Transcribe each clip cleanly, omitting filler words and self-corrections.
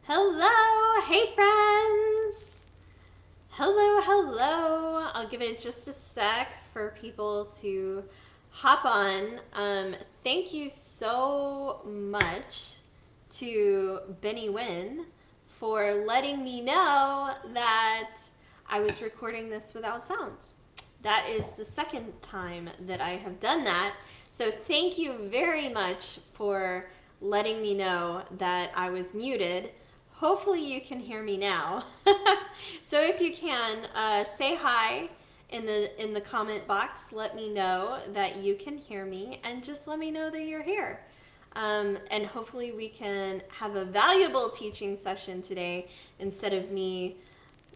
Hello, hey friends. Hello. I'll give it just a sec for people to hop on. Thank you so much to Benny Wynn for letting me know that I was recording this without sound. That is the second time that I have done that. So thank you very much for letting me know that I was muted. Hopefully you can hear me now. So if you can, say hi in the comment box. Let me know that you can hear me, and just let me know that you're here. And hopefully we can have a valuable teaching session today instead of me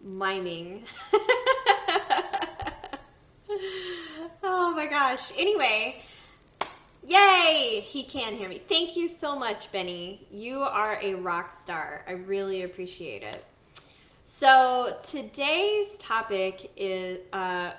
miming. Oh my gosh. Anyway, yay! He can hear me. Thank you so much, Benny. You are a rock star. I really appreciate it. So today's topic is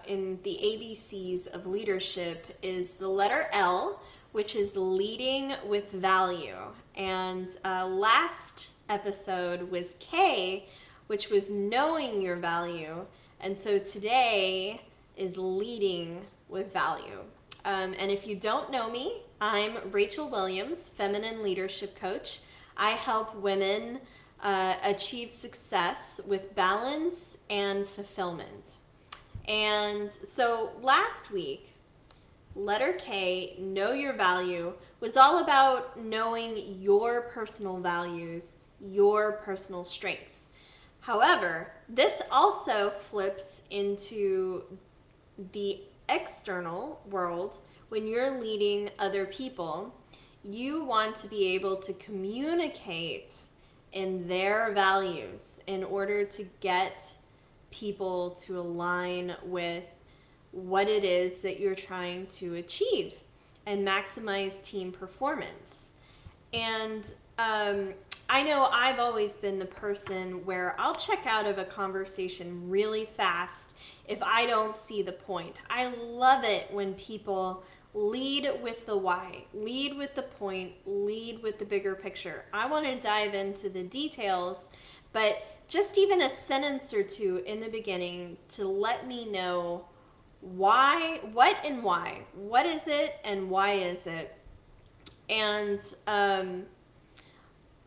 in the ABCs of leadership is the letter L, which is leading with value. And last episode was K, which was knowing your value. And so today is leading with value. And if you don't know me, I'm Rachel Williams, Feminine Leadership Coach. I help women achieve success with balance and fulfillment. And so last week, letter K, know your value, was all about knowing your personal values, your personal strengths. However, this also flips into the external world. When you're leading other people, you want to be able to communicate in their values in order to get people to align with what it is that you're trying to achieve and maximize team performance. And um, I know I've always been the person where I'll check out of a conversation really fast if I don't see the point. I love it when people lead with the why, lead with the point, lead with the bigger picture. I want to dive into the details, but just even a sentence or two in the beginning to let me know why, what and why. What is it and why is it? And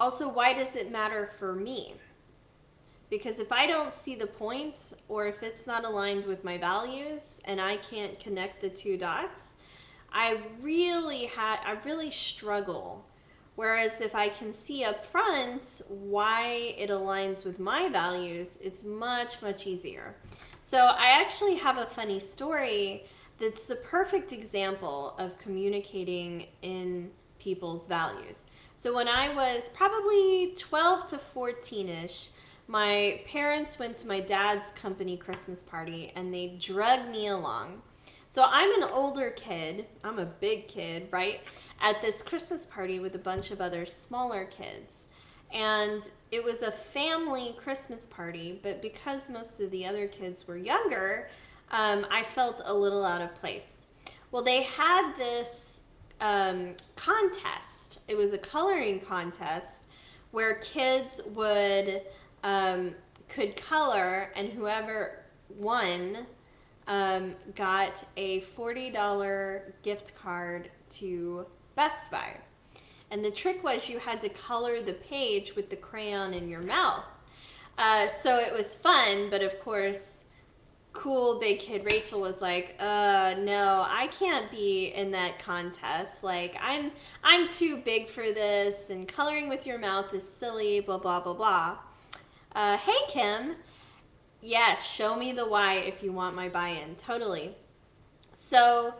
also, why does it matter for me? Because if I don't see the point, or if it's not aligned with my values and I can't connect the two dots, I really struggle. Whereas if I can see up front why it aligns with my values, it's much easier. So I actually have a funny story that's the perfect example of communicating in people's values. So when I was probably 12 to 14ish, my parents went to my dad's company Christmas party and they drugged me along. So I'm an older kid, I'm a big kid, right? At this Christmas party with a bunch of other smaller kids. And it was a family Christmas party, but because most of the other kids were younger, I felt a little out of place. Well, they had this contest. It was a coloring contest where kids would could color, and whoever won got a $40 gift card to Best Buy. And the trick was you had to color the page with the crayon in your mouth. So it was fun, but of course, cool big kid Rachel was like, no, I can't be in that contest. Like, I'm too big for this, and coloring with your mouth is silly, blah, blah, blah, blah. Hey, Kim. Yes, show me the why if you want my buy-in. Totally. So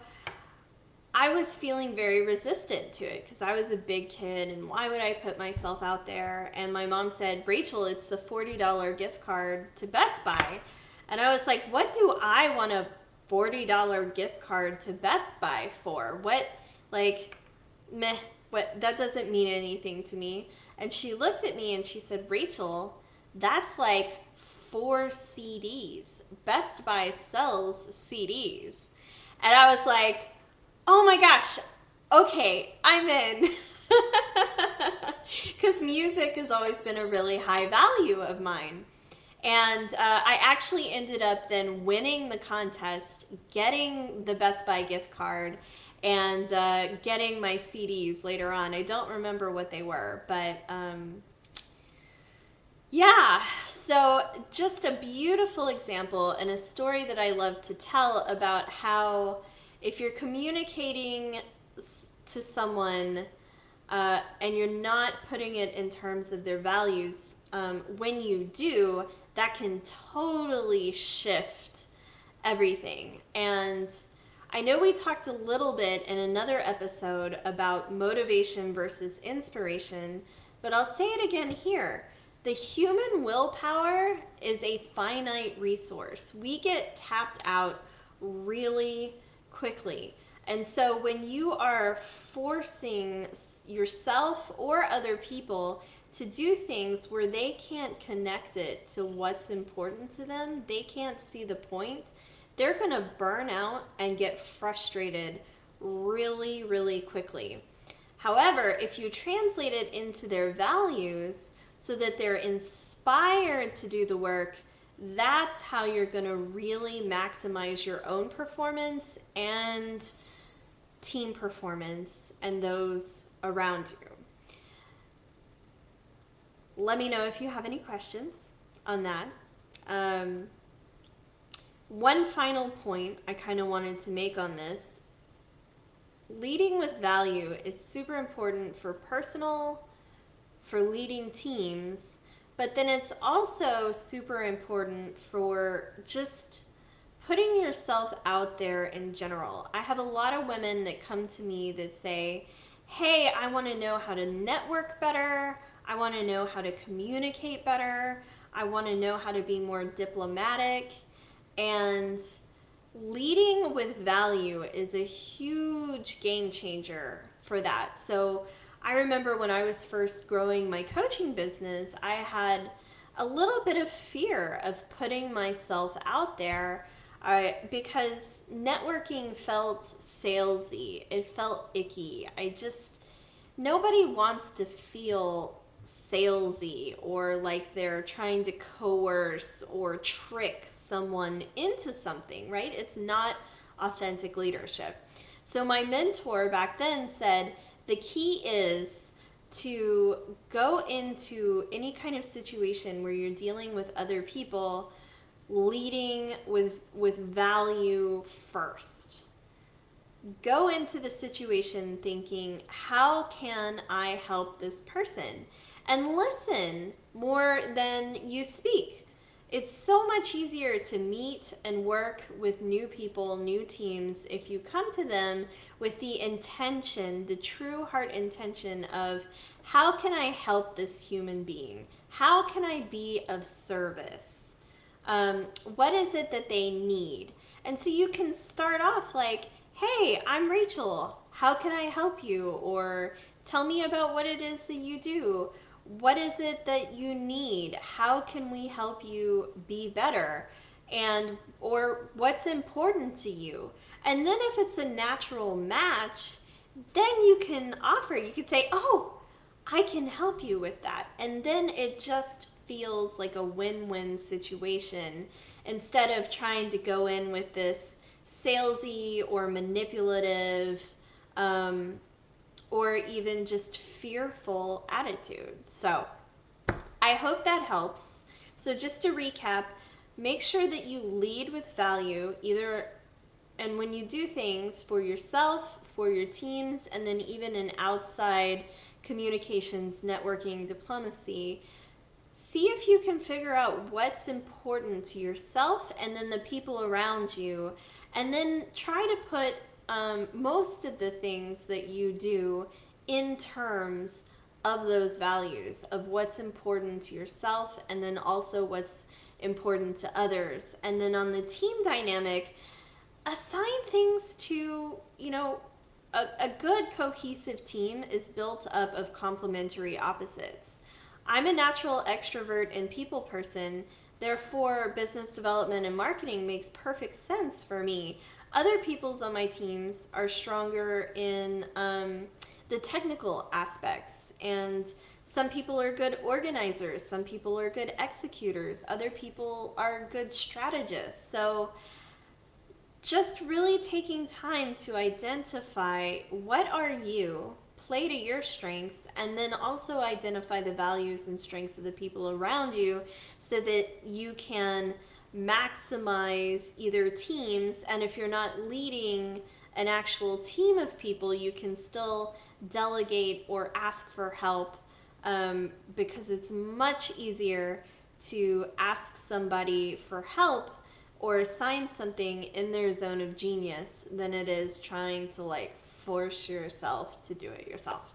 I was feeling very resistant to it because I was a big kid and why would I put myself out there? And my mom said, Rachel, it's the $40 gift card to Best Buy. And I was like, what do I want a $40 gift card to Best Buy for? What, like, meh, what, that doesn't mean anything to me. And she looked at me and she said, Rachel, that's like 4 CDs. Best Buy sells CDs. And I was like, oh my gosh, okay, I'm in. because music has always been a really high value of mine. And I actually ended up then winning the contest, getting the Best Buy gift card, and getting my CDs later on. I don't remember what they were, but yeah. So just a beautiful example and a story that I love to tell about how if you're communicating to someone and you're not putting it in terms of their values, when you do, that can totally shift everything. And I know we talked a little bit in another episode about motivation versus inspiration, but I'll say it again here. The human willpower is a finite resource. We get tapped out really quickly. And so when you are forcing yourself or other people to do things where they can't connect it to what's important to them, they can't see the point, they're going to burn out and get frustrated really, really quickly. However, if you translate it into their values so that they're inspired to do the work, that's how you're going to really maximize your own performance and team performance and those around you. Let me know if you have any questions on that. Um, One final point I kind of wanted to make on this: leading with value is super important for personal, for leading teams, but then it's also super important for just putting yourself out there in general. I have a lot of women that come to me that say, hey, I want to know how to network better. I want to know how to communicate better. I want to know how to be more diplomatic. And leading with value is a huge game changer for that. So I remember when I was first growing my coaching business, I had a little bit of fear of putting myself out there because networking felt salesy. It felt icky. Nobody wants to feel salesy or like they're trying to coerce or trick someone into something, right? It's not authentic leadership. So my mentor back then said the key is to go into any kind of situation where you're dealing with other people leading with value first. Go into the situation thinking, how can I help this person? And listen more than you speak. It's so much easier to meet and work with new people, new teams, if you come to them with the intention, the true heart intention of, how can I help this human being? How can I be of service? What is it that they need? And so you can start off like, hey, I'm Rachel. How can I help you? Or tell me about what it is that you do. What is it that you need? How can we help you be better? And or what's important to you? And then if it's a natural match, then you can offer. You could say, "Oh, I can help you with that." And then it just feels like a win-win situation instead of trying to go in with this salesy or manipulative um, or even just fearful attitude. So I hope that helps. So just to recap, make sure that you lead with value, either and when you do things for yourself, for your teams, and then even in outside communications, networking, diplomacy, see if you can figure out what's important to yourself and then the people around you, and then try to put most of the things that you do in terms of those values of what's important to yourself and then also what's important to others. And then on the team dynamic, assign things to, a good cohesive team is built up of complementary opposites. I'm a natural extrovert and people person, therefore business development and marketing makes perfect sense for me. Other people's on my teams are stronger in the technical aspects, and Some people are good organizers, some people are good executors, other people are good strategists. So just really taking time to identify what are you, play to your strengths, and then also identify the values and strengths of the people around you so that you can maximize either teams, and if you're not leading an actual team of people, you can still delegate or ask for help, because it's much easier to ask somebody for help or assign something in their zone of genius than it is trying to like force yourself to do it yourself.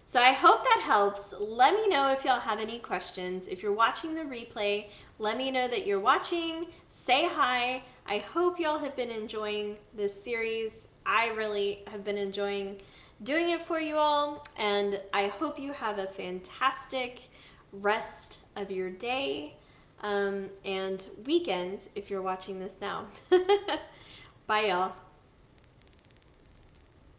So I hope that helps. Let me know if y'all have any questions. If you're watching the replay, let me know that you're watching. Say hi. I hope y'all have been enjoying this series. I really have been enjoying doing it for you all, and I hope you have a fantastic rest of your day, and weekend if you're watching this now. Bye, y'all.